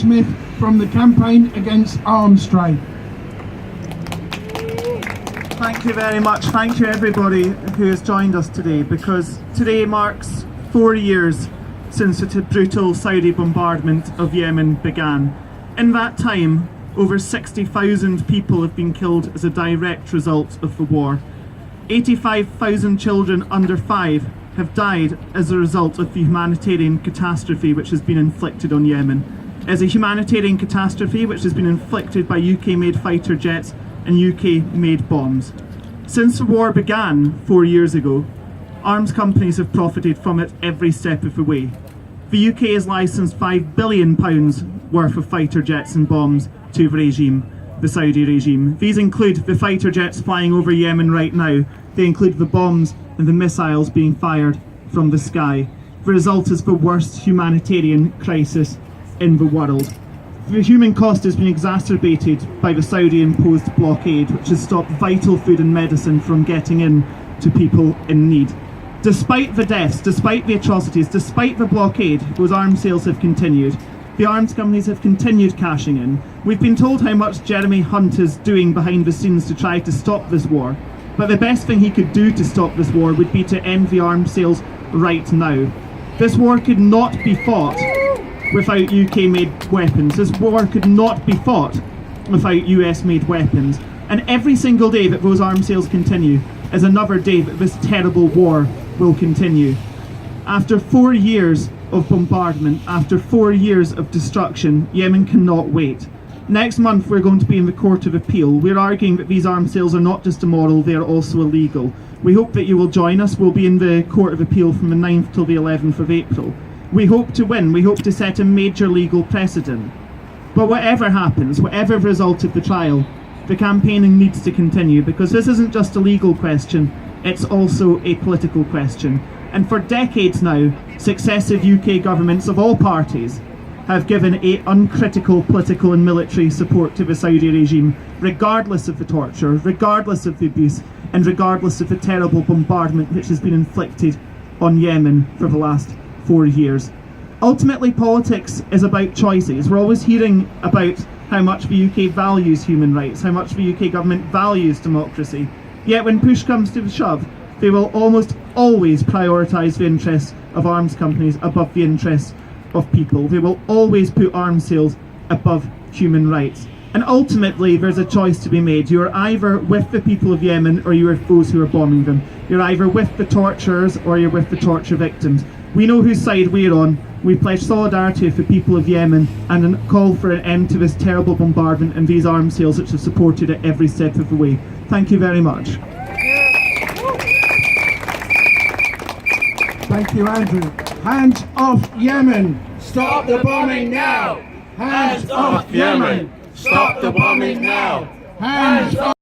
Smith from the Campaign Against Arms Trade. Thank you very much. Thank you everybody who has joined us today, because today marks 4 years since the brutal Saudi bombardment of Yemen began. In that time, over 60,000 people have been killed as a direct result of the war. 85,000 children under 5 have died as a result of the humanitarian catastrophe which has been inflicted on Yemen. As a humanitarian catastrophe which has been inflicted by UK-made fighter jets and UK-made bombs. Since the war began 4 years ago, arms companies have profited from it every step of the way. The UK has licensed £5 billion worth of fighter jets and bombs to the regime, the Saudi regime. These include the fighter jets flying over Yemen right now. They include the bombs and the missiles being fired from the sky. The result is the worst humanitarian crisis in the world. The human cost has been exacerbated by the Saudi-imposed blockade, which has stopped vital food and medicine from getting in to people in need. Despite the deaths, despite the atrocities, despite the blockade, those arms sales have continued. The arms companies have continued cashing in. We've been told how much Jeremy Hunt is doing behind the scenes to try to stop this war. But the best thing he could do to stop this war would be to end the arms sales right now. This war could not be fought without UK-made weapons. This war could not be fought without US-made weapons. And every single day that those arms sales continue is another day that this terrible war will continue. After 4 years of bombardment, after 4 years of destruction, Yemen cannot wait. Next month we're going to be in the Court of Appeal. We're arguing that these arms sales are not just immoral, they are also illegal. We hope that you will join us. We'll be in the Court of Appeal from the 9th till the 11th of April. We hope to win. We hope to set a major legal precedent. But whatever happens, whatever the result of the trial, the campaigning needs to continue, because this isn't just a legal question, it's also a political question. And for decades now, successive UK governments of all parties have given uncritical political and military support to the Saudi regime, regardless of the torture, regardless of the abuse, and regardless of the terrible bombardment which has been inflicted on Yemen for the last 4 years. Ultimately, politics is about choices. We're always hearing about how much the UK values human rights, how much the UK government values democracy. Yet when push comes to the shove, they will almost always prioritise the interests of arms companies above the interests of people. They will always put arms sales above human rights. And ultimately there's a choice to be made. You are either with the people of Yemen or you are those who are bombing them. You're either with the torturers or you're with the torture victims. We know whose side we're on. We pledge solidarity with the people of Yemen and a call for an end to this terrible bombardment and these arms sales which have supported it every step of the way. Thank you very much. Thank you, Andrew. Hands off Yemen! Stop the bombing now! Hands off Yemen! Stop the bombing now! Hands off!